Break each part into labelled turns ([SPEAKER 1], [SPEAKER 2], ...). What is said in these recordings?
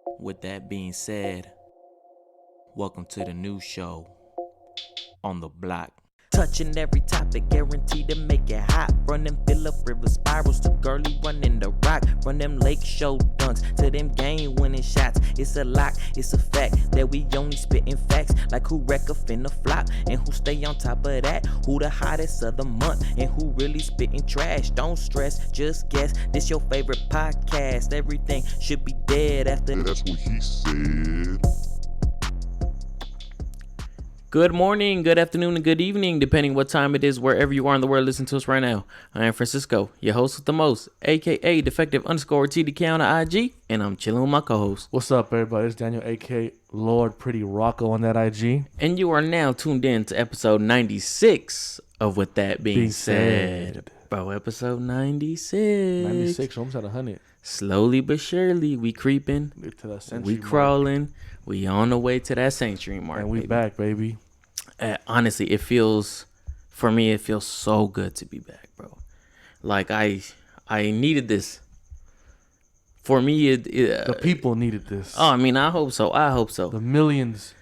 [SPEAKER 1] With that being said, welcome to the new show on the block. Touching every topic, guaranteed to make it hot. Run them Phillip River spirals to girly running the rock. Run them lake show dunks to them game winning shots. It's a lock, it's a fact that we only spitting facts. Like who wreck a finna flop and who stay on top of that. Who the hottest of the month and who really spitting trash. Don't stress, just guess. This your favorite podcast. Everything should be dead after.
[SPEAKER 2] That's what he said.
[SPEAKER 1] Good morning, good afternoon, and good evening, depending what time it is, wherever you are in the world listening to us right now. I am Francisco, your host with the most, aka defective_TDK on the IG, and I'm chilling with my co-host.
[SPEAKER 3] What's up, everybody? It's Daniel, aka Lord Pretty Rocco on that IG.
[SPEAKER 1] And you are now tuned in to episode 96 of With That Being Said. Bro, episode 96.
[SPEAKER 3] 96, almost at 100.
[SPEAKER 1] Slowly but surely, we creeping,
[SPEAKER 3] To that century
[SPEAKER 1] we crawling, we on the way to that century mark,
[SPEAKER 3] and we
[SPEAKER 1] baby.
[SPEAKER 3] back, baby.
[SPEAKER 1] Honestly, it feels so good to be back, bro. Like I needed this. For me,
[SPEAKER 3] The people needed this.
[SPEAKER 1] Oh, I mean, I hope so.
[SPEAKER 3] The millions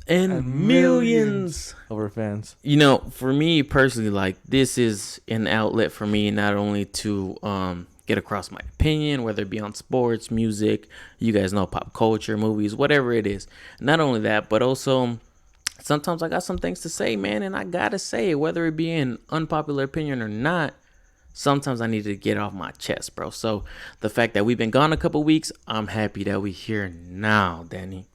[SPEAKER 1] And millions
[SPEAKER 3] of our fans.
[SPEAKER 1] You know, for me personally, like this is an outlet for me not only to get across my opinion, whether it be on sports, music, you guys know, pop culture, movies, whatever it is. Not only that, but also sometimes I got some things to say, man, and I gotta say it, whether it be an unpopular opinion or not. Sometimes I need to get off my chest, bro. So the fact that we've been gone a couple weeks, I'm happy that we're here now, Danny.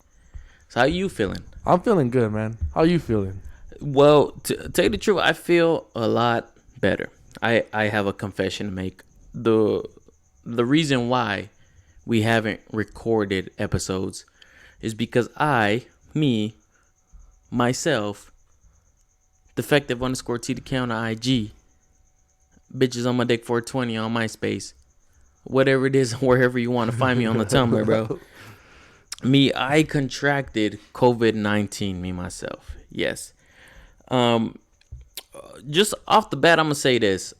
[SPEAKER 1] So how you feeling?
[SPEAKER 3] I'm feeling good, man. How you feeling?
[SPEAKER 1] Well, to tell you the truth, I feel a lot better. I have a confession to make. The reason why we haven't recorded episodes is because myself, defective_TDK on the IG, bitches on my dick 420 on MySpace, whatever it is, wherever you want to find me on the Tumblr, bro. I contracted COVID-19, myself. Yes. Just off the bat, I'm going to say this.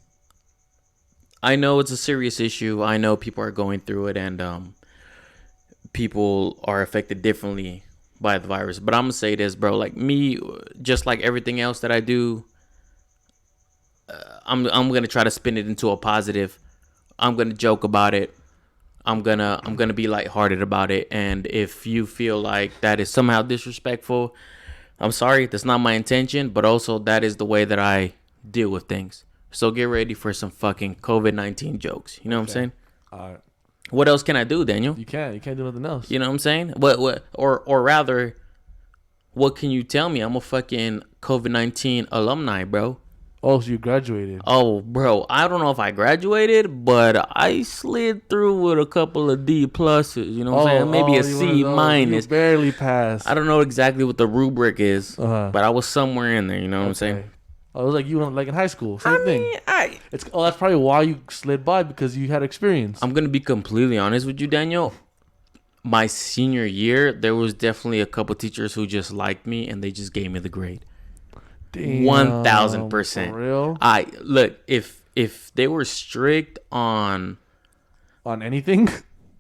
[SPEAKER 1] I know it's a serious issue. I know people are going through it and people are affected differently by the virus. But I'm going to say this, bro. Like me, just like everything else that I do, I'm going to try to spin it into a positive. I'm going to joke about it. I'm gonna be lighthearted about it, and if you feel like that is somehow disrespectful, I'm sorry. That's not my intention, but also that is the way that I deal with things. So get ready for some fucking COVID-19 jokes. You know what I'm saying?
[SPEAKER 3] All right.
[SPEAKER 1] What else can I do, Daniel?
[SPEAKER 3] You can't do nothing else.
[SPEAKER 1] You know what I'm saying? Or rather, what can you tell me? I'm a fucking COVID-19 alumni, bro.
[SPEAKER 3] Oh, so you graduated.
[SPEAKER 1] Oh, bro, I don't know if I graduated, but I slid through with a couple of D pluses. You know what I'm saying? Maybe a C minus.
[SPEAKER 3] You barely passed.
[SPEAKER 1] I don't know exactly what the rubric is,
[SPEAKER 3] Uh-huh.
[SPEAKER 1] but I was somewhere in there. You know what I'm saying?
[SPEAKER 3] Oh, it was like you went like in high school. Same thing. That's probably why you slid by, because you had experience.
[SPEAKER 1] I'm gonna be completely honest with you, Daniel. My senior year, there was definitely a couple teachers who just liked me and they just gave me the grade. 1000%.
[SPEAKER 3] For real?
[SPEAKER 1] Look, if they were strict on
[SPEAKER 3] anything.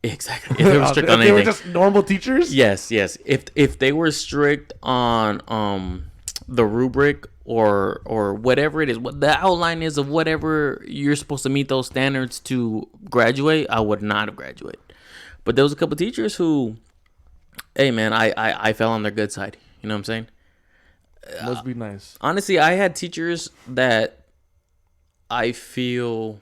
[SPEAKER 1] Exactly, if they were strict on
[SPEAKER 3] they
[SPEAKER 1] anything,
[SPEAKER 3] were just normal teachers.
[SPEAKER 1] yes. If they were strict on the rubric or whatever it is, what the outline is of whatever you're supposed to meet those standards to graduate, I would not have graduated. But there was a couple teachers who, hey man, I fell on their good side. You know what I'm saying?
[SPEAKER 3] Must be nice.
[SPEAKER 1] Honestly, I had teachers that I feel,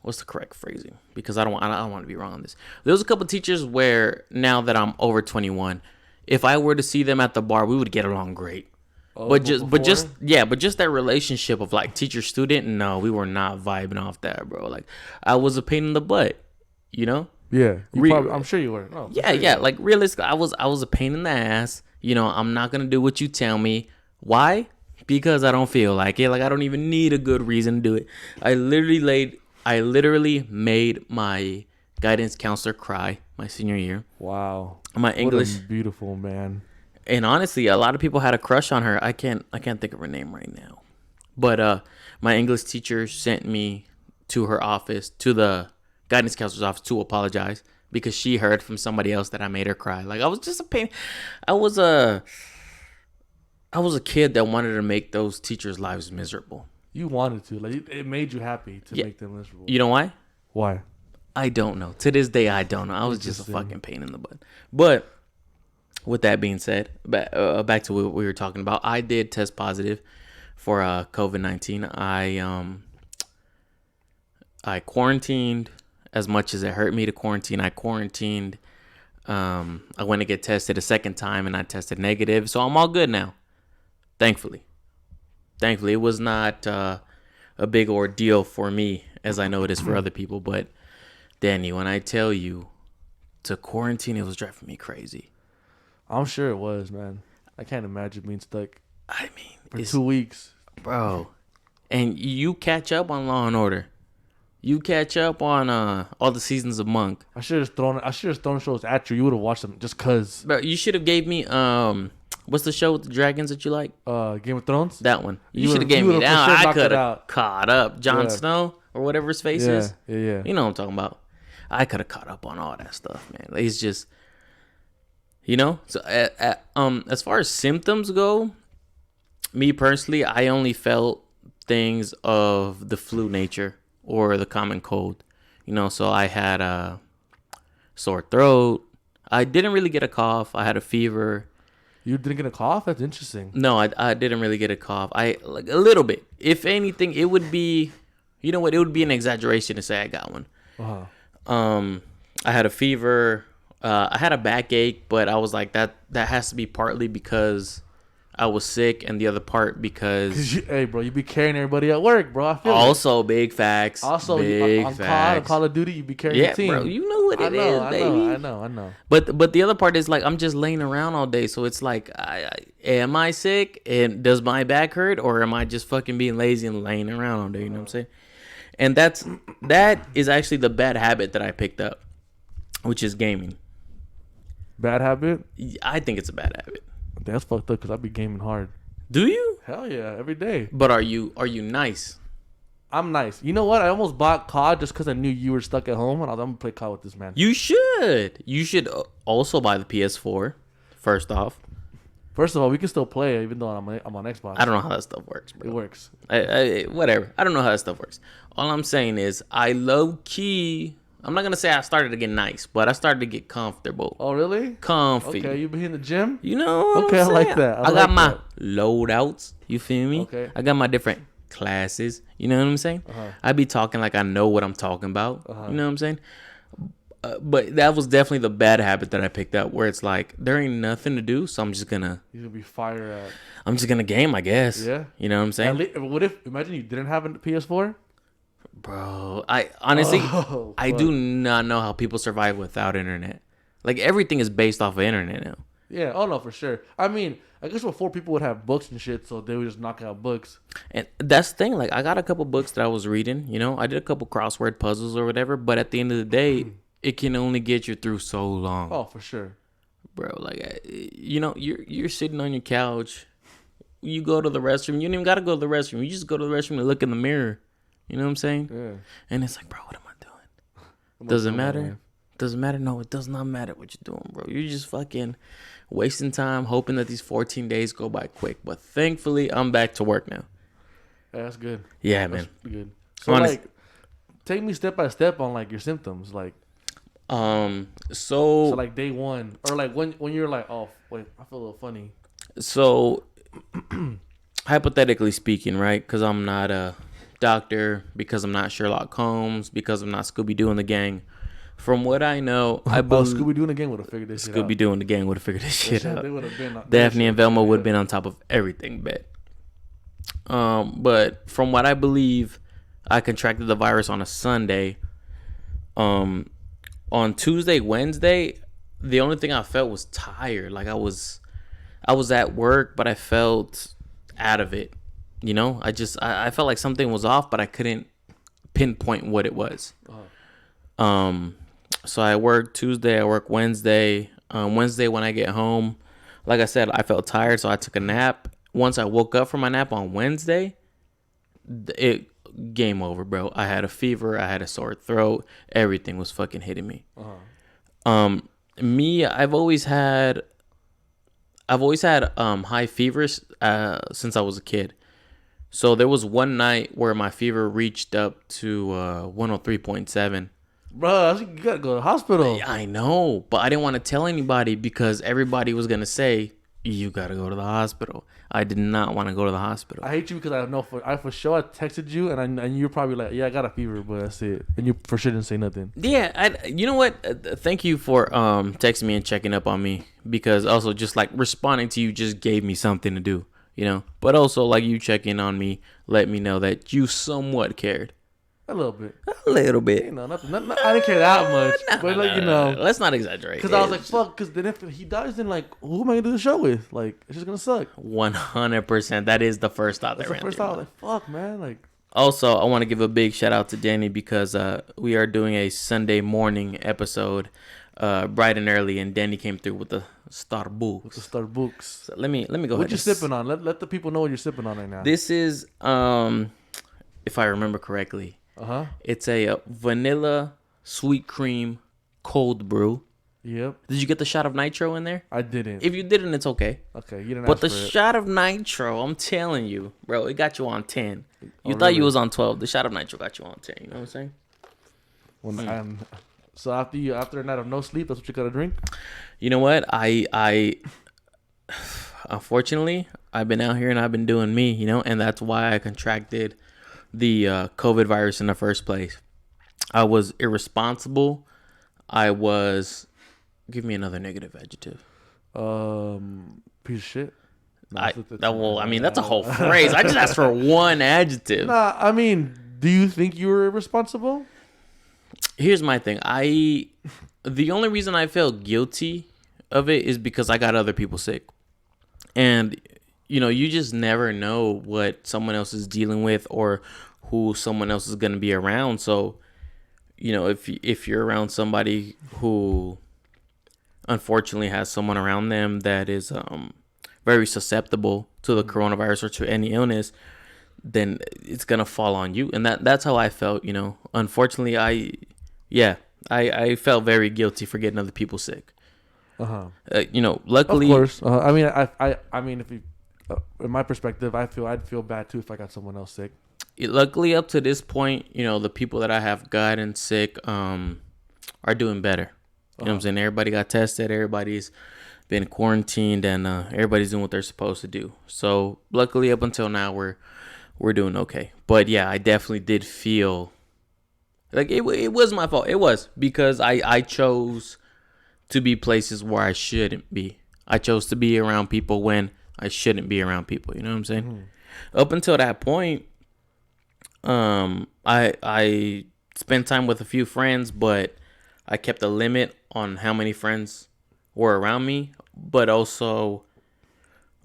[SPEAKER 1] what's the correct phrasing? Because I don't want to be wrong on this. There was a couple teachers where now that I'm over 21, if I were to see them at the bar, we would get along great.
[SPEAKER 3] Oh,
[SPEAKER 1] but just that relationship of like teacher student, no, we were not vibing off that, bro. Like I was a pain in the butt, you know?
[SPEAKER 3] Yeah, I'm sure you were. No,
[SPEAKER 1] Yeah. Like realistically, I was a pain in the ass. You know, I'm not gonna do what you tell me. Why? Because I don't feel like it. Like I don't even need a good reason to do it. I literally made my guidance counselor cry my senior year.
[SPEAKER 3] Wow.
[SPEAKER 1] My English,
[SPEAKER 3] what a beautiful man.
[SPEAKER 1] and honestly, a lot of people had a crush on her. I can't think of her name right now. But my English teacher sent me to her office, to the guidance counselor's office to apologize because she heard from somebody else that I made her cry. Like, I was just a pain. I was a kid that wanted to make those teachers' lives miserable.
[SPEAKER 3] You wanted to. Like, it made you happy to make them miserable.
[SPEAKER 1] You know why?
[SPEAKER 3] Why?
[SPEAKER 1] I don't know. To this day, I don't know. I was just a fucking pain in the butt. But with that being said, back to what we were talking about. I did test positive for COVID-19. I quarantined as much as it hurt me to quarantine. I quarantined. I went to get tested a second time, and I tested negative. So I'm all good now. Thankfully, it was not a big ordeal for me, as I know it is for other people. But Danny, when I tell you to quarantine, it was driving me crazy.
[SPEAKER 3] I'm sure it was, man. I can't imagine being stuck.
[SPEAKER 1] I mean,
[SPEAKER 3] for 2 weeks,
[SPEAKER 1] bro. And you catch up on Law and Order. You catch up on all the seasons of Monk.
[SPEAKER 3] I should have thrown shows at you. You would have watched them just cause.
[SPEAKER 1] Bro, you should have gave me what's the show with the dragons that you like?
[SPEAKER 3] Game of Thrones.
[SPEAKER 1] That one. You should have gave me that. Sure I could have caught up. Jon Snow or whatever his face is.
[SPEAKER 3] Yeah.
[SPEAKER 1] You know what I'm talking about. I could have caught up on all that stuff, man. Like, it's just, you know. So as far as symptoms go, me personally, I only felt things of the flu nature or the common cold. You know, so I had a sore throat. I didn't really get a cough. I had a fever.
[SPEAKER 3] You didn't get a cough? That's interesting.
[SPEAKER 1] No, I didn't really get a cough. I like a little bit. If anything, it would be, you know what? It would be an exaggeration to say I got one. I had a fever. I had a backache, but I was like that has to be partly because I was sick, and the other part because
[SPEAKER 3] hey, bro, you be carrying everybody at work, bro. I feel
[SPEAKER 1] also it. Big facts. Also,
[SPEAKER 3] big on Call of Duty, you be carrying the team.
[SPEAKER 1] Bro, you know what it is, baby.
[SPEAKER 3] I know.
[SPEAKER 1] But the other part is like I'm just laying around all day, so it's like, am I sick and does my back hurt, or am I just fucking being lazy and laying around all day? You know what I'm saying? And that is actually the bad habit that I picked up, which is gaming.
[SPEAKER 3] Bad habit?
[SPEAKER 1] I think it's a bad habit.
[SPEAKER 3] That's fucked up because I be gaming hard.
[SPEAKER 1] Do you?
[SPEAKER 3] Hell yeah, every day.
[SPEAKER 1] But are you nice?
[SPEAKER 3] I'm nice. You know what? I almost bought COD just because I knew you were stuck at home, and I'm gonna play COD with this man.
[SPEAKER 1] You should. You should also buy the PS4. First off.
[SPEAKER 3] First of all, we can still play even though I'm on Xbox.
[SPEAKER 1] I don't know how that stuff works, bro.
[SPEAKER 3] It works.
[SPEAKER 1] Whatever. I don't know how that stuff works. All I'm saying is I low key. I'm not gonna say I started to get nice, but I started to get comfortable.
[SPEAKER 3] Oh really?
[SPEAKER 1] Comfy.
[SPEAKER 3] Okay, you been in the gym?
[SPEAKER 1] You know.
[SPEAKER 3] Okay, I like that.
[SPEAKER 1] I got my loadouts. You feel me?
[SPEAKER 3] Okay.
[SPEAKER 1] I got my different classes. You know what I'm saying? I be talking like I know what I'm talking about. You know what I'm saying? But that was definitely the bad habit that I picked up, where it's like there ain't nothing to do, so I'm just gonna.
[SPEAKER 3] You're gonna be fire at.
[SPEAKER 1] I'm just gonna game, I guess.
[SPEAKER 3] Yeah.
[SPEAKER 1] You know what I'm saying?
[SPEAKER 3] What if imagine you didn't have a PS4?
[SPEAKER 1] Bro, I honestly, I do not know how people survive without internet. Like everything is based off of internet now.
[SPEAKER 3] Yeah. Oh no, for sure. I mean, I guess before people would have books and shit, so they would just knock out books.
[SPEAKER 1] And that's the thing. Like I got a couple books that I was reading. You know, I did a couple crossword puzzles or whatever. But at the end of the day, it can only get you through so long.
[SPEAKER 3] Oh, for sure,
[SPEAKER 1] bro. Like you know, you're sitting on your couch. You go to the restroom. You don't even gotta go to the restroom. You just go to the restroom and look in the mirror. You know what I'm saying?
[SPEAKER 3] Yeah.
[SPEAKER 1] And it's like, bro, what am I doing? Does it matter? Does it matter? No, it does not matter what you're doing, bro. You're just fucking wasting time, hoping that these 14 days go by quick. But thankfully, I'm back to work now.
[SPEAKER 3] Yeah, that's good.
[SPEAKER 1] Yeah,
[SPEAKER 3] that's
[SPEAKER 1] man.
[SPEAKER 3] Good. So like, take me step by step on like your symptoms, like. So like day one, or like when you're like, oh wait, I feel a little funny.
[SPEAKER 1] So, hypothetically speaking, right? Because I'm not a doctor, because I'm not Sherlock Holmes, because I'm not Scooby-Doo and the gang. From what I know, I believe
[SPEAKER 3] Scooby-Doo and the gang would have figured this shit out.
[SPEAKER 1] Scooby-Doo and the gang would have figured this shit out.
[SPEAKER 3] They would have been.
[SPEAKER 1] Daphne and Velma would have been on top of everything, bet. But from what I believe, I contracted the virus on a Sunday. On Tuesday, Wednesday, the only thing I felt was tired. Like I was at work, but I felt out of it. You know, I felt like something was off, but I couldn't pinpoint what it was. So I worked Tuesday, I worked Wednesday. Wednesday when I get home, like I said, I felt tired, so I took a nap. Once I woke up from my nap on Wednesday, it game over, bro. I had a fever. I had a sore throat. Everything was fucking hitting me. Me, I've always had high fevers since I was a kid. So there was one night where my fever reached up to 103.7.
[SPEAKER 3] Bro, you gotta go to the hospital.
[SPEAKER 1] I know, but I didn't want to tell anybody because everybody was gonna say you gotta go to the hospital. I did not want to go to the hospital.
[SPEAKER 3] I hate you because I for sure I texted you and you're probably like, yeah, I got a fever, but that's it, and you for sure didn't say nothing.
[SPEAKER 1] Yeah, you know what? Thank you for texting me and checking up on me, because also just like responding to you just gave me something to do, you know. But also like you checking on me let me know that you somewhat cared.
[SPEAKER 3] A little bit.
[SPEAKER 1] A little bit.
[SPEAKER 3] You know, nothing. I didn't care that much, but like you know,
[SPEAKER 1] let's not exaggerate.
[SPEAKER 3] Because I was like, fuck. Because then if he dies, then like, who am I gonna do the show with? Like, it's just gonna suck.
[SPEAKER 1] 100%. That is the first thought that ran through.
[SPEAKER 3] I was like, fuck, man. Like.
[SPEAKER 1] Also, I want to give a big shout out to Danny because we are doing a Sunday morning episode, bright and early, and Danny came through with the Starbucks. So let me go.
[SPEAKER 3] What you sipping on? Let the people know what you're sipping on right now.
[SPEAKER 1] This is if I remember correctly. It's a vanilla sweet cream cold brew.
[SPEAKER 3] Yep.
[SPEAKER 1] Did you get the shot of nitro in there?
[SPEAKER 3] I didn't.
[SPEAKER 1] If you didn't, it's okay.
[SPEAKER 3] Okay, you didn't.
[SPEAKER 1] But the shot of nitro, I'm telling you, bro, it got you on 10. You thought you was on 12. The shot of nitro got you on 10. You know what I'm saying?
[SPEAKER 3] So after a night of no sleep, that's what you gotta drink.
[SPEAKER 1] You know what? I unfortunately I've been out here and I've been doing me, you know, and that's why I contracted the COVID virus in the first place. I was irresponsible. I was. Give me another negative adjective.
[SPEAKER 3] Piece of shit.
[SPEAKER 1] I mean, that's a whole phrase. I just asked for one adjective.
[SPEAKER 3] Nah, I mean, do you think you were irresponsible?
[SPEAKER 1] Here's my thing. The only reason I felt guilty of it is because I got other people sick. And, you know, you just never know what someone else is dealing with or who someone else is going to be around. So, you know, if you're around somebody who unfortunately has someone around them that is very susceptible to the coronavirus or to any illness, then it's going to fall on you. And that's how I felt, you know. Unfortunately, I felt very guilty for getting other people sick. You know, luckily,
[SPEAKER 3] of course. I mean, if you, in my perspective, I'd feel bad too if I got someone else sick.
[SPEAKER 1] Luckily, up to this point, you know, the people that I have gotten sick are doing better. You know what I'm saying? Everybody got tested. Everybody's been quarantined, and everybody's doing what they're supposed to do. So luckily, up until now, we're doing okay. But yeah, I definitely did feel like it was my fault. It was because I chose to be places where I shouldn't be. I chose to be around people when I shouldn't be around people. You know what I'm saying? Mm-hmm. Up until that point, I spent time with a few friends, but I kept a limit on how many friends were around me. But also,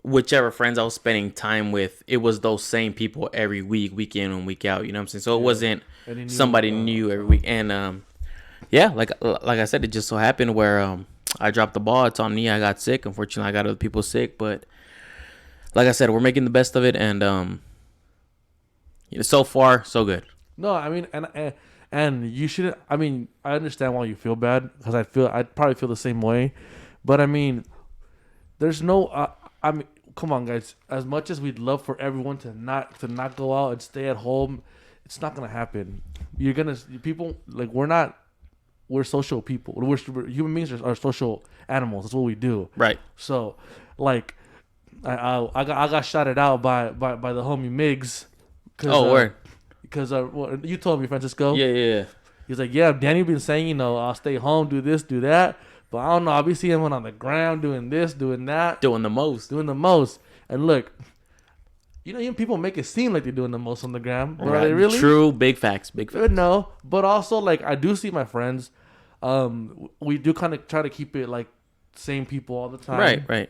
[SPEAKER 1] whichever friends I was spending time with, it was those same people every week, week in and week out. You know what I'm saying? So it wasn't somebody new every week. And like I said, it just so happened where I dropped the ball. It's on me. I got sick. Unfortunately, I got other people sick. But like I said, we're making the best of it. And so far, so good.
[SPEAKER 3] No, I mean, and you shouldn't. I mean, I understand why you feel bad because I'd probably feel the same way. But I mean, there's no. I mean, come on, guys. As much as we'd love for everyone to not go out and stay at home, it's not gonna happen. People like we're social people. We're human beings are social animals. That's what we do.
[SPEAKER 1] Right.
[SPEAKER 3] So, like, I got shouted out by the homie Miggs.
[SPEAKER 1] Word.
[SPEAKER 3] Because you told me, Francisco.
[SPEAKER 1] Yeah.
[SPEAKER 3] He's like, yeah, Danny been saying, I'll stay home, do this, do that. But I don't know. I'll be seeing him on the ground doing this, doing that.
[SPEAKER 1] Doing the most.
[SPEAKER 3] And look, even people make it seem like they're doing the most on the gram. But
[SPEAKER 1] right.
[SPEAKER 3] Are they really?
[SPEAKER 1] True. Big facts.
[SPEAKER 3] No. But also, like, I do see my friends. We do kind of try to keep it, like, same people all the time.
[SPEAKER 1] Right.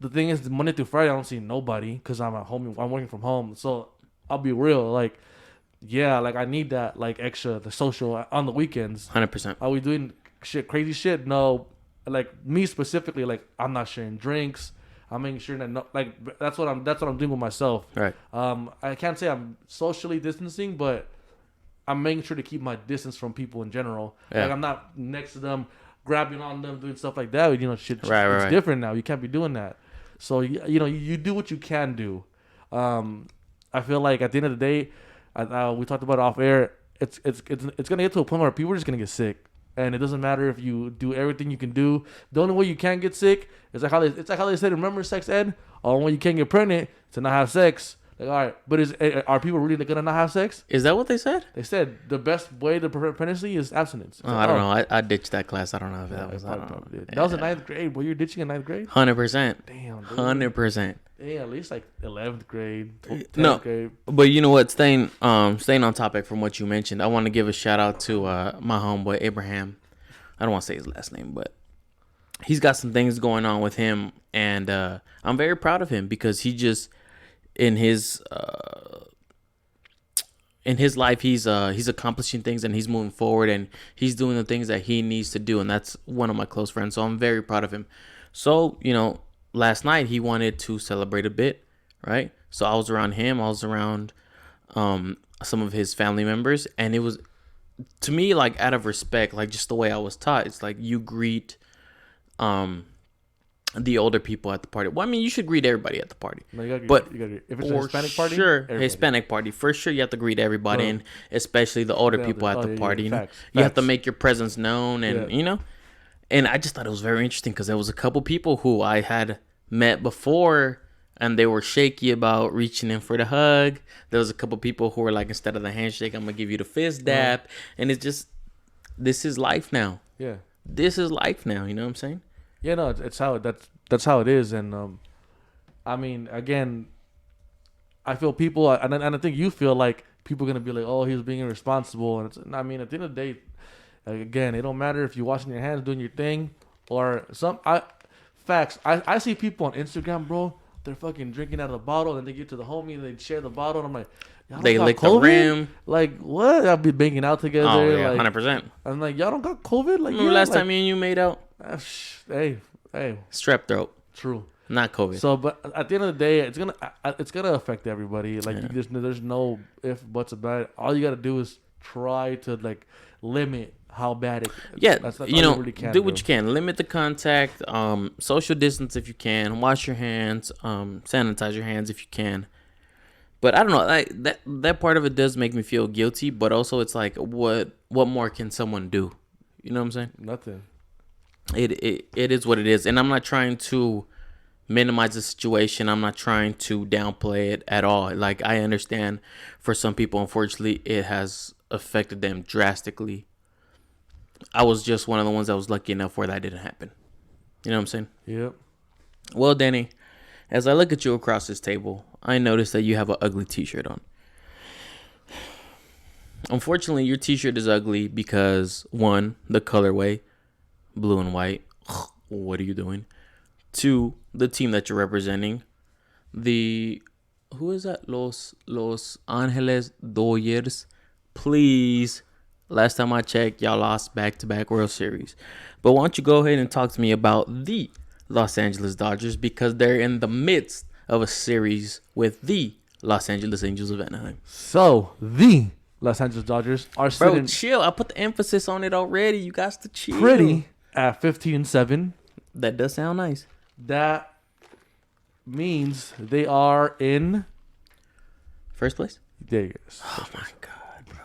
[SPEAKER 3] The thing is, Monday through Friday, I don't see nobody because I'm at home. I'm working from home. So I'll be real. Like, yeah, like, I need that, like, extra, the social on the weekends.
[SPEAKER 1] 100%.
[SPEAKER 3] Are we doing crazy shit? No. Like, me specifically, like, I'm not sharing drinks. I'm making sure that that's what I'm doing with myself.
[SPEAKER 4] Right.
[SPEAKER 3] I can't say I'm socially distancing, but I'm making sure to keep my distance from people in general.
[SPEAKER 4] Yeah.
[SPEAKER 3] Like I'm not next to them, grabbing on them, doing stuff like that. You know, shit.
[SPEAKER 4] Right.
[SPEAKER 3] It's different now. You can't be doing that. So you do what you can do. I feel like at the end of the day, we talked about it off air. It's gonna get to a point where people are just gonna get sick, and it doesn't matter if you do everything you can do. The only way you can't get sick is like how they said. Remember sex ed? Oh, when you can't get pregnant, to not have sex. Like, all right, but are people really gonna not have sex?
[SPEAKER 4] Is that what they said?
[SPEAKER 3] They said the best way to prevent pregnancy is abstinence.
[SPEAKER 4] I don't know. I ditched that class. I don't know if that was.
[SPEAKER 3] That was in ninth grade. Were you ditching in ninth grade?
[SPEAKER 4] 100%.
[SPEAKER 3] Damn, dude.
[SPEAKER 4] 100%.
[SPEAKER 3] Yeah, at least like 11th grade, 10th
[SPEAKER 4] No,
[SPEAKER 3] grade.
[SPEAKER 4] but you know what? Staying on topic from what you mentioned, I want to give a shout out to my homeboy Abraham. I don't want to say his last name, but he's got some things going on with him, and I'm very proud of him because he just in his life he's accomplishing things and he's moving forward and he's doing the things that he needs to do, and that's one of my close friends. So I'm very proud of him. So last night he wanted to celebrate a bit, right? So I was around him. I was around some of his family members, and it was, to me, like, out of respect, like just the way I was taught. It's like you greet the older people at the party. Well, I mean, you should greet everybody at the party.
[SPEAKER 3] No, you
[SPEAKER 4] but
[SPEAKER 3] gotta, if it's a Hispanic party,
[SPEAKER 4] sure,
[SPEAKER 3] everybody.
[SPEAKER 4] Hispanic party, for sure, you have to greet everybody, and especially the older people at the party.
[SPEAKER 3] Yeah.
[SPEAKER 4] You have to make your presence known, and And I just thought it was very interesting because there was a couple people who I had met before, and they were shaky about reaching in for the hug. There was a couple people who were like, instead of the handshake, I'm gonna give you the fist dap, and it's just, this is life now.
[SPEAKER 3] Yeah,
[SPEAKER 4] this is life now. You know what I'm saying?
[SPEAKER 3] Yeah, no, that's how it is, and I mean, again, I feel people, and I think you feel like people are gonna be like, oh, he was being irresponsible, and I mean, at the end of the day, again, it don't matter if you're washing your hands, doing your thing, or facts. I see people on Instagram, bro. They're fucking drinking out of the bottle, and they get to the homie, and they share the bottle, and I'm like,
[SPEAKER 4] they lick the rim.
[SPEAKER 3] Like, what? I'll be banging out together.
[SPEAKER 4] Oh yeah,
[SPEAKER 3] like,
[SPEAKER 4] 100%.
[SPEAKER 3] I'm like, y'all don't got COVID? Like,
[SPEAKER 4] Remember last time me and you made out?
[SPEAKER 3] Hey,
[SPEAKER 4] strep throat.
[SPEAKER 3] True.
[SPEAKER 4] Not COVID.
[SPEAKER 3] So, but at the end of the day, it's gonna affect everybody. Like, there's no if buts about it. All you gotta do is try to like limit how bad it.
[SPEAKER 4] Yeah,
[SPEAKER 3] that's
[SPEAKER 4] you really do what you can. Limit the contact. Social distance if you can. Wash your hands. Sanitize your hands if you can. But I don't know. That part of it does make me feel guilty. But also, it's like, what more can someone do? You know what I'm saying?
[SPEAKER 3] Nothing.
[SPEAKER 4] It is what it is, and I'm not trying to minimize the situation. I'm not trying to downplay it at all. Like, I understand for some people, unfortunately, it has affected them drastically. I was just one of the ones that was lucky enough where that didn't happen. You know what I'm saying?
[SPEAKER 3] Yep.
[SPEAKER 4] Well, Danny, as I look at you across this table, I notice that you have an ugly t-shirt on. Unfortunately, your t-shirt is ugly because, one, the colorway, blue and white. What are you doing? Two, the team that you're representing, who is that? Los Angeles Dodgers. Please, last time I checked, y'all lost back-to-back World Series. But why don't you go ahead and talk to me about the Los Angeles Dodgers, because they're in the midst of a series with the Los Angeles Angels of Anaheim.
[SPEAKER 3] So, the Los Angeles Dodgers are sitting...
[SPEAKER 4] Bro, chill. I put the emphasis on it already. You got to chill.
[SPEAKER 3] Pretty at 15-7.
[SPEAKER 4] That does sound nice.
[SPEAKER 3] That means they are in...
[SPEAKER 4] First place?
[SPEAKER 3] There you go.
[SPEAKER 4] Oh, my God, bro.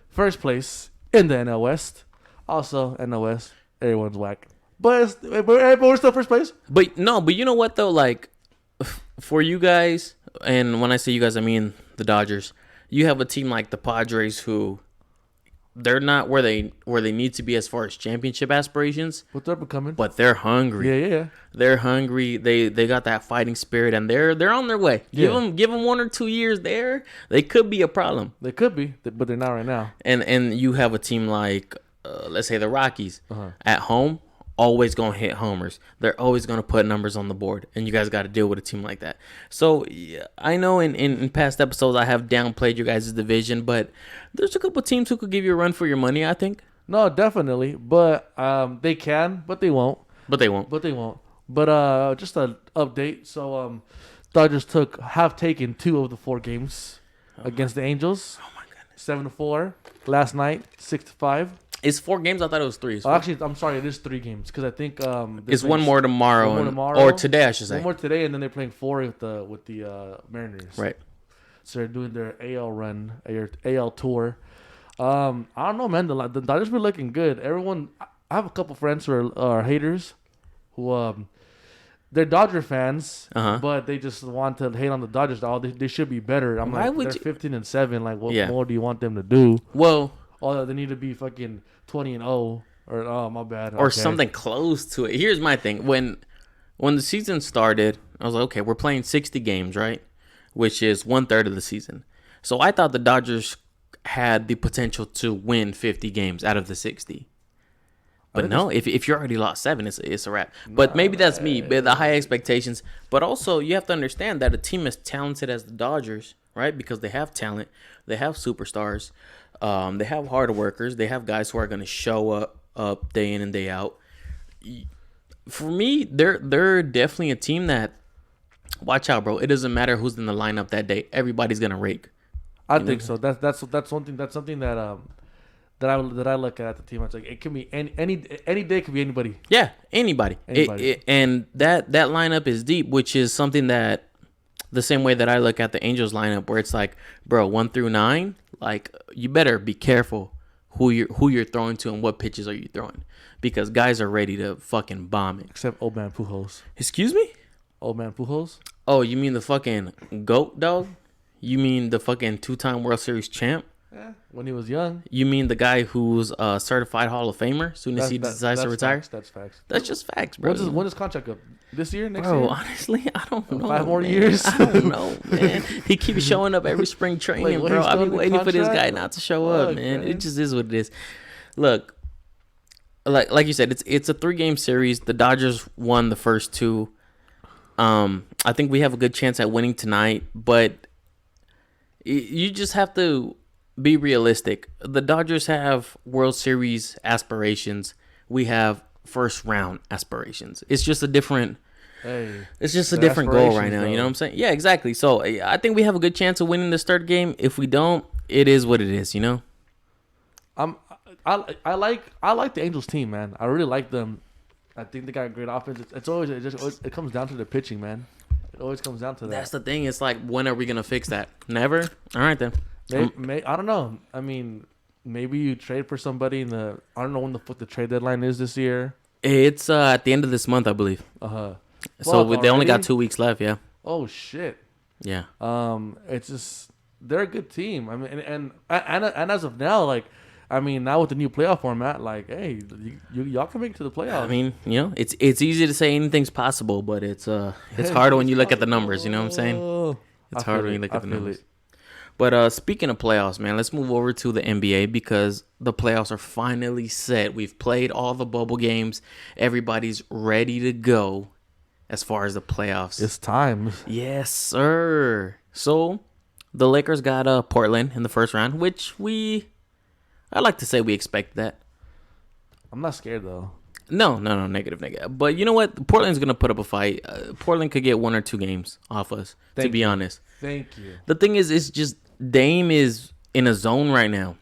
[SPEAKER 3] First place in the NL West. Also, NL West, everyone's whack. But we're still first place.
[SPEAKER 4] But you know what, though? Like, for you guys, and when I say you guys, I mean the Dodgers, you have a team like the Padres who... They're not where they need to be as far as championship aspirations.
[SPEAKER 3] But they're becoming.
[SPEAKER 4] But they're hungry.
[SPEAKER 3] Yeah.
[SPEAKER 4] They're hungry. They got that fighting spirit, and they're on their way. Give them 1 or 2 years there. They could be a problem.
[SPEAKER 3] They could be, but they're not right now.
[SPEAKER 4] And you have a team like, let's say the Rockies at home. Always gonna hit homers. They're always gonna put numbers on the board, and you guys got to deal with a team like that. So yeah, I know in past episodes I have downplayed your guys' division, but there's a couple teams who could give you a run for your money, I think.
[SPEAKER 3] No, definitely, but they can, but they won't.
[SPEAKER 4] But they won't.
[SPEAKER 3] But just an update. So Dodgers have taken 2 of the 4 games against the Angels.
[SPEAKER 4] Oh my goodness.
[SPEAKER 3] 7-4 last night. 6-5.
[SPEAKER 4] It's 4 games. I thought it was 3.
[SPEAKER 3] Oh, actually, I'm sorry. It is 3 games because I think
[SPEAKER 4] It's one more tomorrow.
[SPEAKER 3] one more tomorrow.
[SPEAKER 4] Or today, I should say.
[SPEAKER 3] One more today, and then they're playing 4 with the Mariners.
[SPEAKER 4] Right.
[SPEAKER 3] So they're doing their AL run, AL tour. I don't know, man. The Dodgers been looking good. Everyone, I have a couple friends who are haters, who they're Dodger fans, but they just want to hate on the Dodgers. They should be better. I'm
[SPEAKER 4] Why
[SPEAKER 3] like,
[SPEAKER 4] would
[SPEAKER 3] they're 15-7. Like, what
[SPEAKER 4] Yeah.
[SPEAKER 3] more do you want them to do?
[SPEAKER 4] Well,
[SPEAKER 3] Oh, they need to be fucking 20-0, or oh my bad,
[SPEAKER 4] or
[SPEAKER 3] okay.
[SPEAKER 4] something close to it. Here's my thing. When the season started, I was like, okay, we're playing 60 games, right? Which is 1/3 of the season. So I thought the Dodgers had the potential to win 50 games out of the 60. But no, if you already lost 7, it's a wrap. But maybe that's me, but the high expectations. But also, you have to understand that a team as talented as the Dodgers, right? Because they have talent, they have superstars, they have hard workers, they have guys who are going to show up day in and day out. For me, they're definitely a team that, watch out, bro. It doesn't matter who's in the lineup that day. Everybody's going to rake.
[SPEAKER 3] I think so. That's something that I look at the team. It's like it can be any day could be anybody.
[SPEAKER 4] Yeah, anybody. And that lineup is deep, which is something that the same way that I look at the Angels lineup, where it's like, bro, 1 through 9, like you better be careful who you're throwing to and what pitches are you throwing, because guys are ready to fucking bomb it.
[SPEAKER 3] Except old man Pujols.
[SPEAKER 4] Excuse me?
[SPEAKER 3] Old man Pujols.
[SPEAKER 4] Oh, you mean the fucking GOAT, dog? You mean the fucking 2-time World Series champ?
[SPEAKER 3] Yeah, when he was young.
[SPEAKER 4] You mean the guy who's a certified Hall of Famer soon as he decides to retire?
[SPEAKER 3] That's facts.
[SPEAKER 4] That's just facts, bro.
[SPEAKER 3] When does contract up? This year? Next
[SPEAKER 4] Bro,
[SPEAKER 3] year?
[SPEAKER 4] honestly, I don't know.
[SPEAKER 3] 5 more
[SPEAKER 4] man.
[SPEAKER 3] years?
[SPEAKER 4] I don't know, man. He keeps showing up every spring training,
[SPEAKER 3] Wait,
[SPEAKER 4] bro.
[SPEAKER 3] he's
[SPEAKER 4] I've
[SPEAKER 3] still
[SPEAKER 4] been
[SPEAKER 3] in
[SPEAKER 4] waiting for this guy
[SPEAKER 3] contract?
[SPEAKER 4] not to show up,
[SPEAKER 3] Fuck,
[SPEAKER 4] man.
[SPEAKER 3] man.
[SPEAKER 4] It just is what it is. Look, like you said, it's a 3-game series. The Dodgers won the first 2. I think we have a good chance at winning tonight, but you just have to be realistic. The Dodgers have World Series aspirations. We have first round aspirations. It's just a different goal right now. You know what I'm saying? Yeah, exactly. So I think we have a good chance of winning this third game. If we don't, it is what it is, you know?
[SPEAKER 3] I like the Angels team, man. I really like them. I think they got a great offense. It comes down to the pitching, man. It always comes down to that.
[SPEAKER 4] That's the thing. It's like, when are we gonna fix that? Never. All right then.
[SPEAKER 3] I don't know. I mean, maybe you trade for somebody I don't know when the trade deadline is this year.
[SPEAKER 4] It's at the end of this month, I believe. So they only got 2 weeks left. Yeah.
[SPEAKER 3] Oh shit.
[SPEAKER 4] Yeah.
[SPEAKER 3] It's just they're a good team. I mean, and as of now, like, I mean, now with the new playoff format, like, hey, y'all can make it to the playoffs.
[SPEAKER 4] I mean, you know, it's easy to say anything's possible, but it's harder when you look at the numbers. You know what I'm saying? It's harder when you look at the numbers. But speaking of playoffs, man, let's move over to the NBA, because the playoffs are finally set. We've played all the bubble games. Everybody's ready to go as far as the playoffs.
[SPEAKER 3] It's time.
[SPEAKER 4] Yes, sir. So the Lakers got Portland in the first round, which I like to say we expected that.
[SPEAKER 3] I'm not scared though.
[SPEAKER 4] No, negative. But you know what? Portland's going to put up a fight. Portland could get 1 or 2 games off us, to be honest.
[SPEAKER 3] Thank you.
[SPEAKER 4] The thing is, it's just Dame is in a zone right now.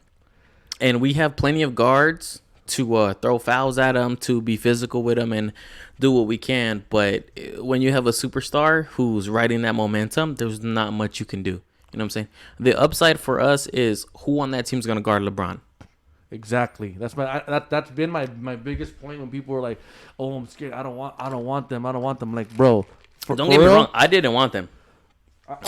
[SPEAKER 4] And we have plenty of guards to throw fouls at him, to be physical with him, and do what we can. But when you have a superstar who's riding that momentum, there's not much you can do. You know what I'm saying? The upside for us is who on that team is going to guard LeBron.
[SPEAKER 3] Exactly. That's been my biggest point when people were like, "Oh, I'm scared. I don't want them. Like, bro,
[SPEAKER 4] don't get me wrong. I didn't want them.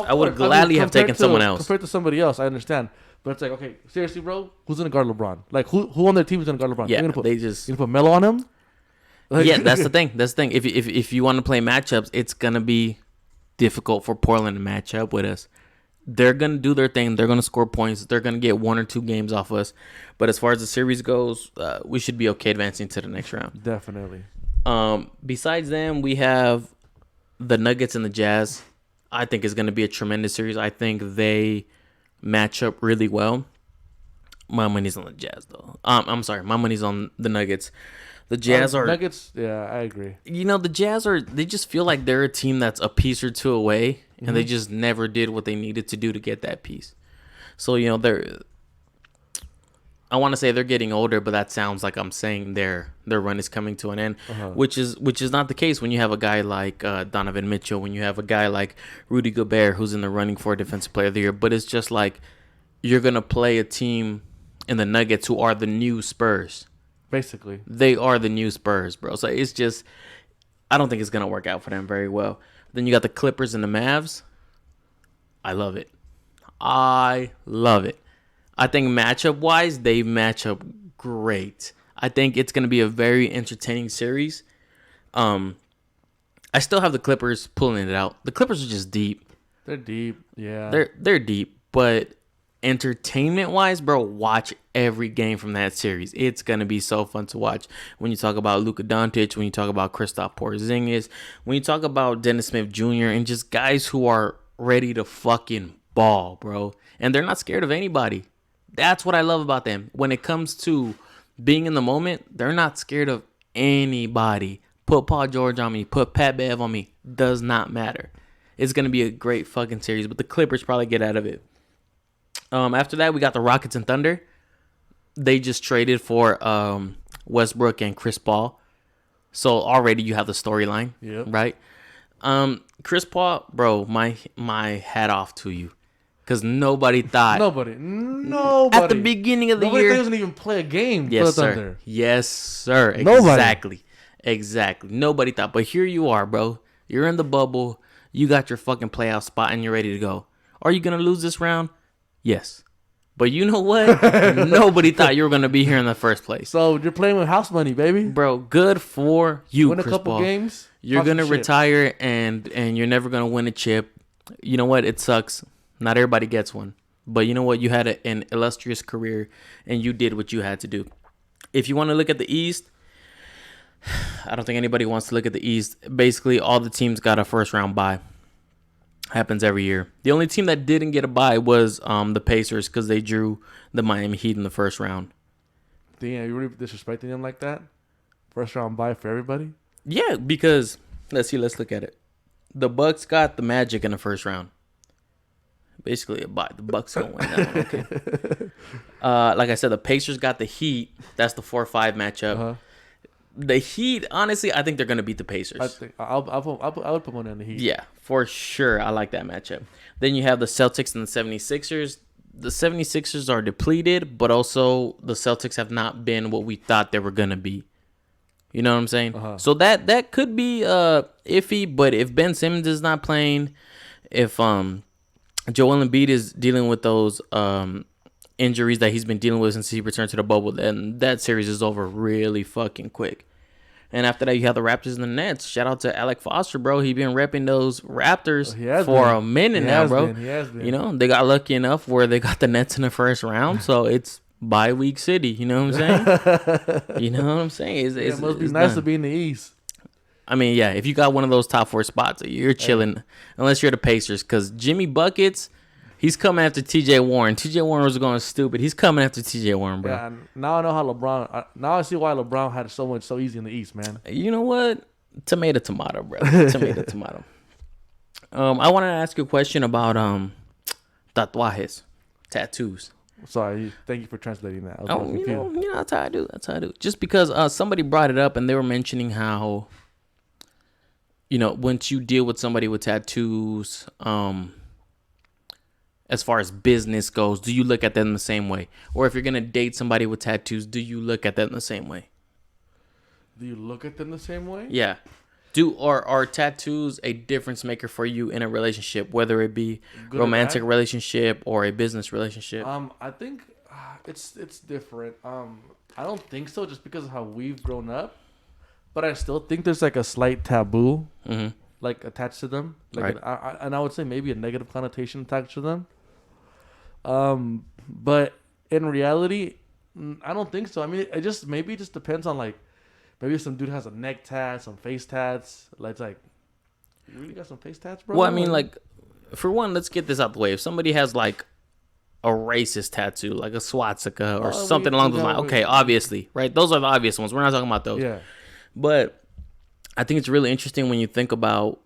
[SPEAKER 4] I would gladly have taken someone else.
[SPEAKER 3] Compared to somebody else, I understand. But it's like, okay, seriously, bro, who's gonna guard LeBron? Like, who on their team is gonna guard LeBron?
[SPEAKER 4] Yeah,
[SPEAKER 3] you
[SPEAKER 4] gonna
[SPEAKER 3] put Melo on him. Like,
[SPEAKER 4] yeah, that's the thing. If you want to play matchups, it's gonna be difficult for Portland to match up with us. They're going to do their thing. They're going to score points. They're going to get 1 or 2 games off us. But as far as the series goes, we should be okay advancing to the next round.
[SPEAKER 3] Definitely.
[SPEAKER 4] Besides them, we have the Nuggets and the Jazz. I think it's going to be a tremendous series. I think they match up really well. My money's on the Jazz, though. I'm sorry. My money's on the Nuggets. The Jazz are
[SPEAKER 3] Nuggets. Yeah, I agree.
[SPEAKER 4] the Jazz they just feel like they're a team that's a piece or two away, and they just never did what they needed to do to get that piece. So, I want to say they're getting older, but that sounds like I'm saying their run is coming to an end, which is not the case when you have a guy like Donovan Mitchell, when you have a guy like Rudy Gobert, who's in the running for Defensive Player of the Year. But it's just like you're going to play a team in the Nuggets who are the new Spurs.
[SPEAKER 3] Basically,
[SPEAKER 4] They are the new Spurs, bro. So it's just, I don't think it's going to work out for them very well. Then you got the Clippers and the Mavs. I love it. I think matchup-wise, they match up great. I think it's going to be a very entertaining series. I still have the Clippers pulling it out. The Clippers are just deep.
[SPEAKER 3] they're deep. Yeah,
[SPEAKER 4] They're deep, but entertainment-wise, bro, watch every game from that series. It's going to be so fun to watch. When you talk about Luka Doncic, when you talk about Kristaps Porzingis, when you talk about Dennis Smith Jr., and just guys who are ready to fucking ball, bro. And they're not scared of anybody. That's what I love about them. When it comes to being in the moment, they're not scared of anybody. Put Paul George on me, put Pat Bev on me. Does not matter. It's going to be a great fucking series, but the Clippers probably get out of it. After that, we got the Rockets and Thunder. They just traded for Westbrook and Chris Paul. So already you have the storyline, right? Chris Paul, bro, my hat off to you. Because nobody thought.
[SPEAKER 3] Nobody.
[SPEAKER 4] At the beginning of the
[SPEAKER 3] Nobody
[SPEAKER 4] year.
[SPEAKER 3] doesn't even play a game
[SPEAKER 4] Yes,
[SPEAKER 3] for the
[SPEAKER 4] sir.
[SPEAKER 3] Thunder.
[SPEAKER 4] Yes, sir.
[SPEAKER 3] Nobody.
[SPEAKER 4] Exactly. Nobody thought. But here you are, bro. You're in the bubble. You got your fucking playoff spot and you're ready to go. Are you going to lose this round? Yes. But you know what? Nobody thought you were going to be here in the first place.
[SPEAKER 3] So you're playing with house money, baby.
[SPEAKER 4] Bro, good for you,
[SPEAKER 3] Win a
[SPEAKER 4] Chris
[SPEAKER 3] couple
[SPEAKER 4] Paul.
[SPEAKER 3] games.
[SPEAKER 4] You're
[SPEAKER 3] talk
[SPEAKER 4] going to
[SPEAKER 3] some shit.
[SPEAKER 4] retire and you're never going to win a chip. You know what? It sucks. Not everybody gets one. But you know what? You had an illustrious career and you did what you had to do. If you want to look at the East, I don't think anybody wants to look at the East. Basically, all the teams got a first round bye. Happens every year. The only team that didn't get a bye was the Pacers because they drew the Miami Heat in the first round.
[SPEAKER 3] Damn, you really disrespecting them like that? First round bye for everybody?
[SPEAKER 4] Yeah, because let's look at it. The Bucks got the Magic in the first round. Basically a bye. The Bucks gonna win that one. Okay. Like I said, the Pacers got the Heat. That's the 4-5 matchup. The Heat, honestly, I think they're gonna beat the Pacers.
[SPEAKER 3] I think I would put money on the Heat.
[SPEAKER 4] Yeah, for sure. I like that matchup. Then you have the Celtics and the 76ers. The 76ers are depleted, but also the Celtics have not been what we thought they were going to be. You know what I'm saying? So that could be iffy, but if Ben Simmons is not playing, if Joel Embiid is dealing with those injuries that he's been dealing with since he returned to the bubble, then that series is over really fucking quick. And after that, you have the Raptors and the Nets. Shout out to Alec Foster, bro. He been repping those Raptors for a minute now, bro.
[SPEAKER 3] He has been.
[SPEAKER 4] You know, they got lucky enough where they got the Nets in the first round, so it's bye week city. You know what I'm saying? You know what I'm saying?
[SPEAKER 3] It must be nice to be in the East.
[SPEAKER 4] I mean, yeah, if you got one of those top 4 spots, you're chilling, unless you're the Pacers, because Jimmy Buckets, he's coming after T.J. Warren. T.J. Warren was going stupid. He's coming after T.J. Warren, bro.
[SPEAKER 3] Yeah, now I know how LeBron. Now I see why LeBron had it so easy in the East, man.
[SPEAKER 4] You know what? Tomato, bro. Tomato. I want to ask you a question about tatuajes, tattoos.
[SPEAKER 3] Sorry, thank you for translating that. I was
[SPEAKER 4] Oh,
[SPEAKER 3] confused.
[SPEAKER 4] you know that's how I do. Just because somebody brought it up and they were mentioning how, once you deal with somebody with tattoos, as far as business goes, do you look at them the same way? Or if you're gonna date somebody with tattoos, do you look at them the same way?
[SPEAKER 3] Do you look at them the same way?
[SPEAKER 4] Yeah. Are tattoos a difference maker for you in a relationship, whether it be
[SPEAKER 3] Good
[SPEAKER 4] romantic
[SPEAKER 3] or bad?
[SPEAKER 4] relationship or a business relationship?
[SPEAKER 3] I think it's different. I don't think so, just because of how we've grown up. But I still think there's like a slight taboo, like attached to them. Like,
[SPEAKER 4] Right.
[SPEAKER 3] and I would say maybe a negative connotation attached to them. But in reality, I don't think so. I mean, it just depends on like, maybe some dude has a neck tat, some face tats. Like, you really got some face tats, bro?
[SPEAKER 4] Well, I mean, like, for one, let's get this out the way. If somebody has like a racist tattoo, like a swastika or
[SPEAKER 3] Oh,
[SPEAKER 4] something along those lines. Okay, obviously, right? Those are the obvious ones. We're not talking about those.
[SPEAKER 3] Yeah.
[SPEAKER 4] But I think it's really interesting when you think about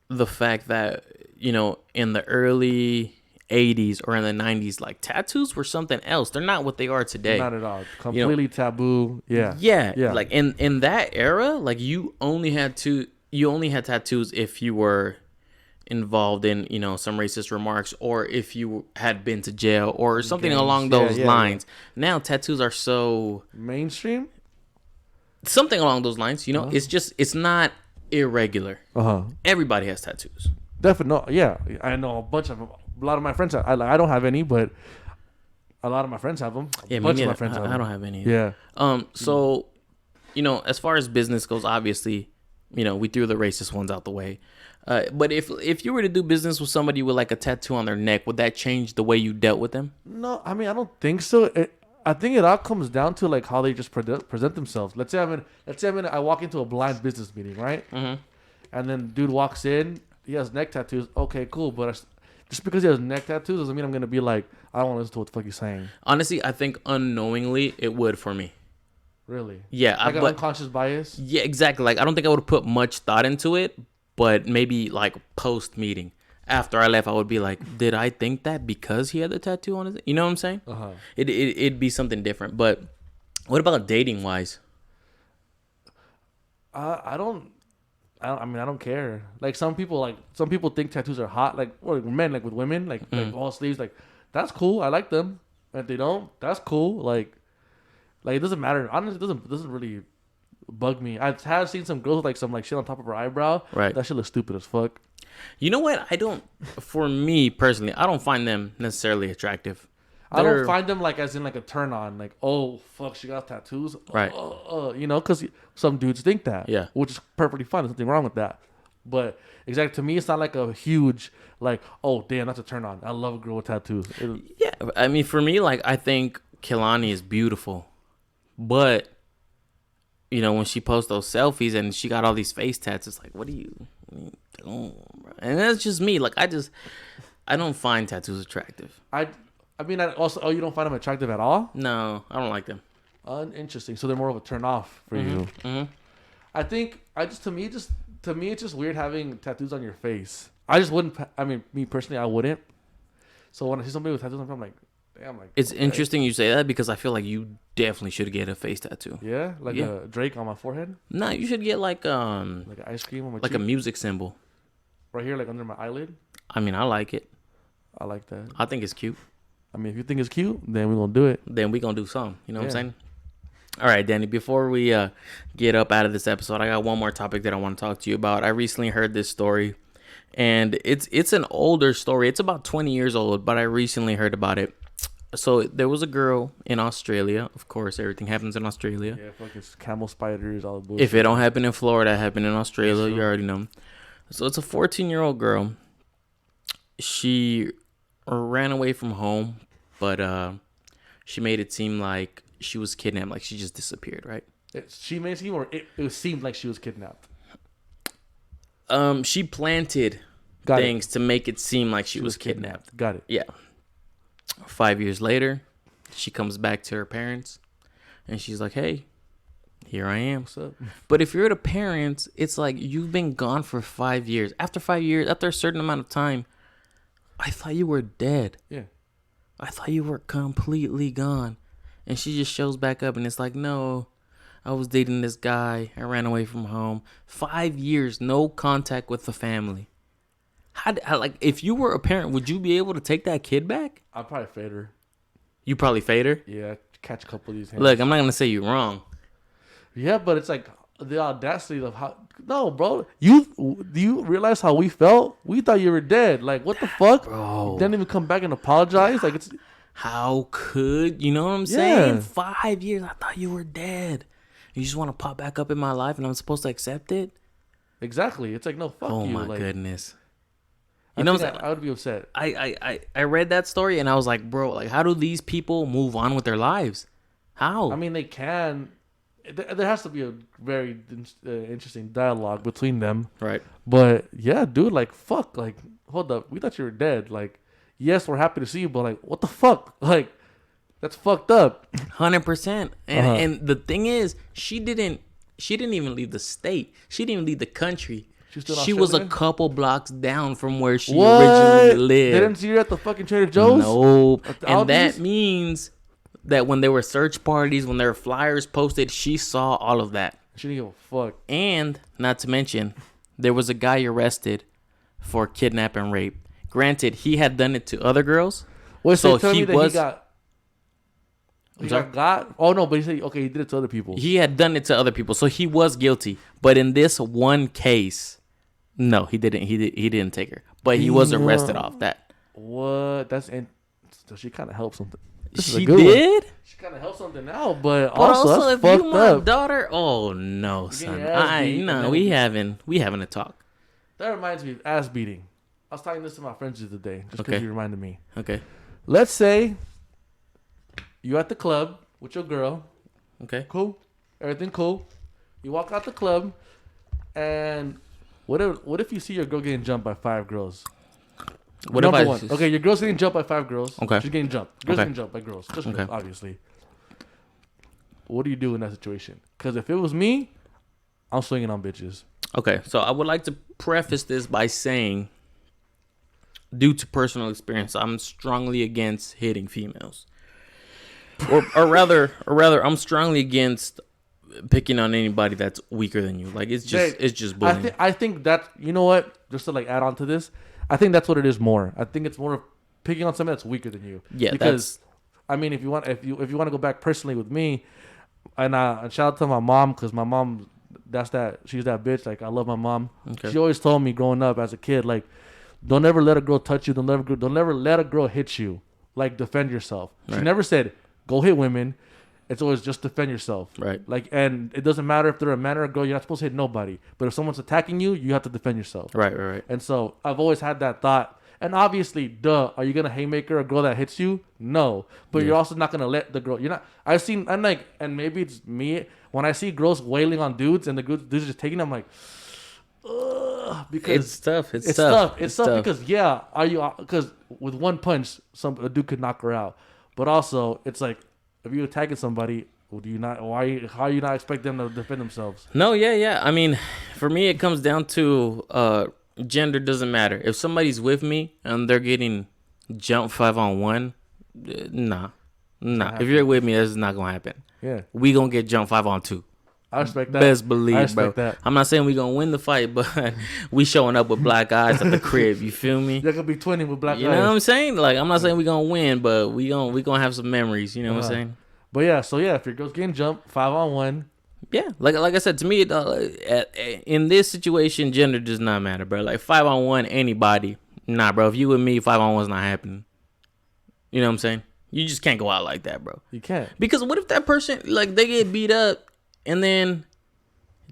[SPEAKER 4] the fact that, in the early 80s or in the 90s, like tattoos were something else. They're not what they are today.
[SPEAKER 3] Not at all. Completely taboo. Yeah.
[SPEAKER 4] Yeah. Like in that era, like you only had tattoos if you were involved in, some racist remarks, or if you had been to jail or something
[SPEAKER 3] Gangs.
[SPEAKER 4] along those
[SPEAKER 3] Yeah.
[SPEAKER 4] lines. Now tattoos are so
[SPEAKER 3] Mainstream?
[SPEAKER 4] something along those lines, it's not irregular. Everybody has tattoos.
[SPEAKER 3] Definitely. Yeah. I know a bunch of them. A lot of my friends, I don't have any, but a lot of my friends have them.
[SPEAKER 4] Yeah,
[SPEAKER 3] a bunch
[SPEAKER 4] me
[SPEAKER 3] of
[SPEAKER 4] neither.
[SPEAKER 3] my friends have
[SPEAKER 4] I
[SPEAKER 3] them.
[SPEAKER 4] don't have any.
[SPEAKER 3] Yeah.
[SPEAKER 4] So, as far as business goes, obviously, we threw the racist ones out the way. But if you were to do business with somebody with like a tattoo on their neck, would that change the way you dealt with them?
[SPEAKER 3] No, I mean, I don't think so. I think it all comes down to like how they just present themselves. Let's say I walk into a blind business meeting, right?
[SPEAKER 4] Mm-hmm.
[SPEAKER 3] And then dude walks in, he has neck tattoos. Okay, cool, but just because he has neck tattoos doesn't mean I'm gonna be like, I don't want to listen to what the fuck he's saying.
[SPEAKER 4] Honestly, I think unknowingly it would for me.
[SPEAKER 3] Really?
[SPEAKER 4] Yeah,
[SPEAKER 3] Like an unconscious bias.
[SPEAKER 4] Yeah, exactly. Like I don't think I would put much thought into it, but maybe like post meeting. After I left, I would be like, did I think that because he had the tattoo on his? You know what I'm saying? It'd be something different. But what about dating wise?
[SPEAKER 3] I don't care. Like some people think tattoos are hot. Like men, like with women, like all sleeves. Like that's cool. I like them. And if they don't, that's cool. Like it doesn't matter. Honestly, it doesn't really bug me. I have seen some girls with like some like shit on top of her eyebrow.
[SPEAKER 4] Right.
[SPEAKER 3] That shit looks stupid as fuck.
[SPEAKER 4] You know what? For me personally, I don't find them necessarily attractive.
[SPEAKER 3] I don't find them like as in like a turn on. Like, oh fuck, she got tattoos.
[SPEAKER 4] Right.
[SPEAKER 3] Because some dudes think that.
[SPEAKER 4] Yeah.
[SPEAKER 3] Which is perfectly fine. There's nothing wrong with that. But exactly, to me, it's not like a huge like, oh damn, that's a turn on. I love a girl with tattoos.
[SPEAKER 4] Yeah, I mean, for me, like I think Kehlani is beautiful, but when she posts those selfies and she got all these face tats, it's like, what are you doing, bro? And that's just me. Like I don't find tattoos attractive.
[SPEAKER 3] I mean, you don't find them attractive at all?
[SPEAKER 4] No, I don't like them.
[SPEAKER 3] Uninteresting. So they're more of a turn off for you.
[SPEAKER 4] Mm-hmm.
[SPEAKER 3] I think to me it's just weird having tattoos on your face. I just wouldn't. I mean, me personally, I wouldn't. So when I see somebody with tattoos, I'm like, damn. Like
[SPEAKER 4] It's
[SPEAKER 3] okay.
[SPEAKER 4] interesting you say that because I feel like you definitely should get a face tattoo.
[SPEAKER 3] Yeah, like a Drake on my forehead.
[SPEAKER 4] No, you should get like
[SPEAKER 3] an ice cream on my
[SPEAKER 4] like
[SPEAKER 3] cheek.
[SPEAKER 4] a music symbol.
[SPEAKER 3] Right here, like under my eyelid.
[SPEAKER 4] I mean, I like it.
[SPEAKER 3] I like that.
[SPEAKER 4] I think it's cute.
[SPEAKER 3] I mean, if you think it's cute, then we're gonna do it.
[SPEAKER 4] Then we gonna do something. You know what I'm saying? All right, Danny, before we get up out of this episode, I got one more topic that I want to talk to you about. I recently heard this story, and it's an older story. It's about 20 years old, but I recently heard about it. So there was a girl in Australia. Of course, everything happens in Australia.
[SPEAKER 3] Yeah, fucking camel spiders, all the bullshit.
[SPEAKER 4] If it don't happen in Florida, it happened in Australia. You already know. So it's a 14-year-old girl. She ran away from home, but she made it seem like she was kidnapped, like she just disappeared, right?
[SPEAKER 3] She made it seem, or it seemed like she was kidnapped.
[SPEAKER 4] She planted things to make it seem like she was kidnapped.
[SPEAKER 3] Got it.
[SPEAKER 4] Yeah. 5 years later, she comes back to her parents, and she's like, "Hey, here I am."
[SPEAKER 3] What's up?
[SPEAKER 4] But if you're the parents, it's like you've been gone for 5 years. After 5 years, after a certain amount of time, I thought you were dead.
[SPEAKER 3] Yeah.
[SPEAKER 4] I thought you were completely gone. And she just shows back up and it's like, no, I was dating this guy. I ran away from home. 5 years, no contact with the family. How like, if you were a parent, would you be able to take that kid back?
[SPEAKER 3] I'd probably fade her.
[SPEAKER 4] You probably fade her?
[SPEAKER 3] Yeah, catch a couple of these hands.
[SPEAKER 4] Look, I'm not going to say you're wrong.
[SPEAKER 3] Yeah, but it's like the audacity of how. No, bro. Do you realize how we felt? We thought you were dead. Like, what the fuck?
[SPEAKER 4] Bro.
[SPEAKER 3] You didn't even come back and apologize. Like, it's.
[SPEAKER 4] How could, you know what I'm saying? 5 years, I thought you were dead. You just want to pop back up in my life and I'm supposed to accept it?
[SPEAKER 3] Exactly. It's like, no, fuck you.
[SPEAKER 4] Oh my
[SPEAKER 3] like,
[SPEAKER 4] goodness.
[SPEAKER 3] You know what I'm saying? I would be upset.
[SPEAKER 4] I read that story and I was like, bro, like, how do these people move on with their lives? How?
[SPEAKER 3] I mean, they can. There has to be a very interesting dialogue between them.
[SPEAKER 4] Right.
[SPEAKER 3] But yeah, dude, like, fuck. Like, hold up. We thought you were dead. Like, yes, we're happy to see you, but like, what the fuck? Like, that's fucked up.
[SPEAKER 4] 100%. And the thing is, she didn't even leave the state. She didn't even leave the country. She was a couple blocks down from where she originally lived.
[SPEAKER 3] They didn't see her at the fucking Trader Joe's?
[SPEAKER 4] Nope. And that means that when there were search parties, when there were flyers posted, she saw all of that.
[SPEAKER 3] She didn't give a fuck.
[SPEAKER 4] And not to mention, there was a guy arrested for kidnap and rape. Granted, he had done it to other girls.
[SPEAKER 3] Wait, so
[SPEAKER 4] he
[SPEAKER 3] got. Oh no, but he said okay, he did it to other people.
[SPEAKER 4] He had done it to other people, so he was guilty. But in this one case, no, he didn't. He didn't take her, but he was arrested off that.
[SPEAKER 3] What? So she kind of helped something.
[SPEAKER 4] She did.
[SPEAKER 3] She kind of helped something out, but
[SPEAKER 4] also
[SPEAKER 3] that's
[SPEAKER 4] if
[SPEAKER 3] fucked
[SPEAKER 4] you my
[SPEAKER 3] up.
[SPEAKER 4] daughter, oh no, son, we having a talk.
[SPEAKER 3] That reminds me of ass beating. I was talking this to my friends the other day, just because you reminded me.
[SPEAKER 4] Okay.
[SPEAKER 3] Let's say you at the club with your girl.
[SPEAKER 4] Okay.
[SPEAKER 3] Cool. Everything cool. You walk out the club, and what if you see your girl getting jumped by 5 girls? Number one. Okay, your girl's getting jumped by 5 girls.
[SPEAKER 4] Okay.
[SPEAKER 3] She's getting jumped. Girls getting jumped by girls. Just girls, obviously. What do you do in that situation? Because if it was me, I'm swinging on bitches.
[SPEAKER 4] Okay, so I would like to preface this by saying, due to personal experience, I'm strongly against hitting females, or rather, I'm strongly against picking on anybody that's weaker than you. Like it's just bullying.
[SPEAKER 3] I think that, you know what? Just to like add on to this, I think that's what it is more. I think it's more of picking on somebody that's weaker than you.
[SPEAKER 4] Yeah,
[SPEAKER 3] because I mean, if you want to go back personally with me, and shout out to my mom, because my mom. She's that bitch. Like, I love my mom. Okay. She always told me growing up as a kid, like, don't ever let a girl touch you. Don't ever let a girl hit you. Like, defend yourself. Right. She never said, go hit women. It's always just defend yourself.
[SPEAKER 4] Right.
[SPEAKER 3] Like, and it doesn't matter if they're a man or a girl. You're not supposed to hit nobody. But if someone's attacking you, you have to defend yourself.
[SPEAKER 4] Right.
[SPEAKER 3] And so I've always had that thought. And obviously, are you going to haymaker a girl that hits you? No. But you're also not going to let the girl. You're not. And maybe it's me. When I see girls wailing on dudes and the dudes are just taking them, I'm like, ugh. Because
[SPEAKER 4] it's tough. It's tough
[SPEAKER 3] because, because with one punch, a dude could knock her out. But also, it's like, if you're attacking somebody, how are you not expect them to defend themselves?
[SPEAKER 4] No, yeah. I mean, for me, it comes down to gender doesn't matter. If somebody's with me and they're getting jumped 5-on-1, nah. If you're with me, that's not gonna happen.
[SPEAKER 3] Yeah,
[SPEAKER 4] we gonna get jumped 5-on-2.
[SPEAKER 3] I respect that.
[SPEAKER 4] Best believe,
[SPEAKER 3] I respect
[SPEAKER 4] bro.
[SPEAKER 3] That.
[SPEAKER 4] I'm not saying we gonna win the fight, but we showing up with black eyes at the crib. You feel me?
[SPEAKER 3] There could be 20 with black eyes.
[SPEAKER 4] You know what I'm saying? Like, I'm not saying we gonna win, but we gonna have some memories. You know what I'm saying?
[SPEAKER 3] But yeah, so yeah, if your girl's getting jumped 5-on-1.
[SPEAKER 4] Yeah, like I said, to me, in this situation, gender does not matter, bro. Like 5-on-1, anybody, nah, bro. If you with me, 5-on-1's not happening. You know what I'm saying? You just can't go out like that, bro.
[SPEAKER 3] You can't.
[SPEAKER 4] Because what if that person, like, they get beat up, and then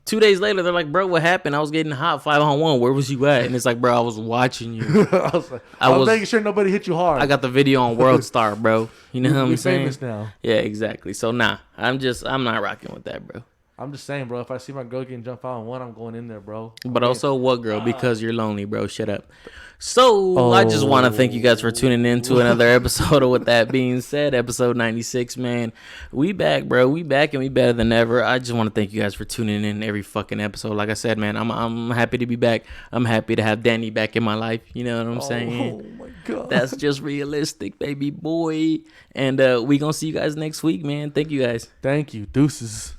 [SPEAKER 4] 2 days later, they're like, bro, what happened? I was getting hot 5-on-1. Where was you at? And it's like, bro, I was watching you.
[SPEAKER 3] I was making sure nobody hit you hard.
[SPEAKER 4] I got the video on World Star, bro. You know what I'm saying?
[SPEAKER 3] Famous now.
[SPEAKER 4] Yeah, exactly. So, nah, I'm not rocking with that, bro.
[SPEAKER 3] I'm just saying, bro, if I see my girl getting jumped 5-on-1, I'm going in there, bro.
[SPEAKER 4] But also, what girl? Because you're lonely, bro. Shut up. So, I just want to thank you guys for tuning in to another episode of With That Being Said, episode 96, man. We back, bro. We back, and we better than ever. I just want to thank you guys for tuning in every fucking episode. Like I said, man, I'm happy to be back. I'm happy to have Danny back in my life. You know what I'm saying?
[SPEAKER 3] Oh, my God.
[SPEAKER 4] That's just realistic, baby boy. And we going to see you guys next week, man. Thank you, guys.
[SPEAKER 3] Thank you. Deuces.